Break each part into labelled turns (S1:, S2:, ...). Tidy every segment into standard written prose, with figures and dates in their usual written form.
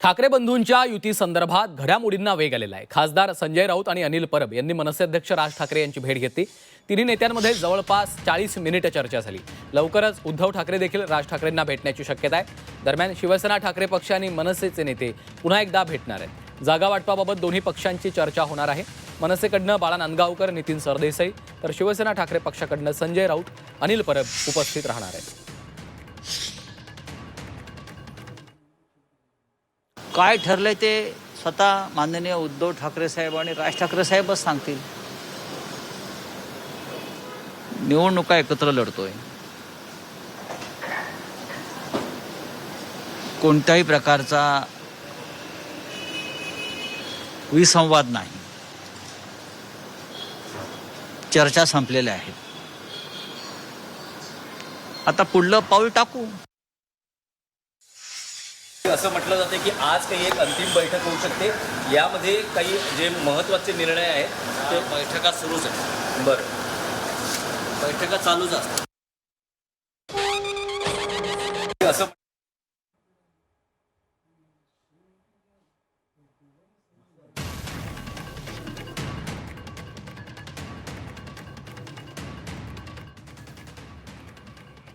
S1: ठाकरे बंधूंच्या युती संदर्भात घडामोडींना वेग आलेला आहे। खासदार संजय राऊत आणि अनिल परब यांनी मनसे अध्यक्ष राज ठाकरे यांची भेट घेतली। तिन्ही नेत्यांमध्ये जवळपास 40 मिनिटे चर्चा झाली। लवकरच उद्धव ठाकरे देखील राज ठाकरेंना भेटण्याची शक्यता आहे। दरम्यान शिवसेना ठाकरे पक्ष आणि मनसेचे नेते पुन्हा एकदा भेटणार आहेत। जागा वाटपाबाबत दोन्ही पक्षांची चर्चा होणार आहे। मनसेकडनं बाळा नांदगावकर, नितीन सरदेसाई तर शिवसेना ठाकरे पक्षाकडनं संजय राऊत, अनिल परब उपस्थित राहणार आहेत।
S2: काय ठरलंय ते स्वतः माननीय उद्धव ठाकरे साहेब आणि राज ठाकरे साहेबच सांगतील। निवडणुका एकत्र लढतोय, कोणत्याही प्रकारचा विसंवाद नाही, चर्चा संपलेल्या आहेत। आता पुढलं पाऊल टाकू।
S3: असं म्हटलं जाते की आज काही एक अंतिम बैठक होऊ शकते, यामध्ये काही जे महत्त्वाचे निर्णय आहेत ते
S2: बैठका सुरूच आहेत।
S3: बरं,
S2: बैठका चालूच असतात।
S3: असं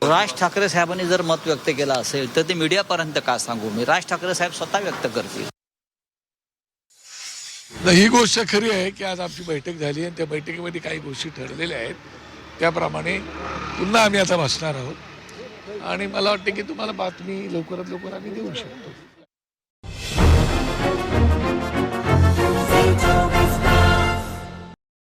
S2: राज ठाकरे साहेबांनी जर मत व्यक्त केलं असेल तर ते मीडियापर्यंत का सांगू मी? राज ठाकरे साहेब स्वतः व्यक्त करतील।
S4: ही गोष्ट खरी आहे की आज आमची बैठक झाली आणि त्या बैठकीमध्ये काही गोष्टी ठरलेल्या आहेत, त्याप्रमाणे पुन्हा आम्ही आता बसणार आहोत आणि मला वाटतं की तुम्हाला बातमी लवकरात लवकर आम्ही देऊ शकतो।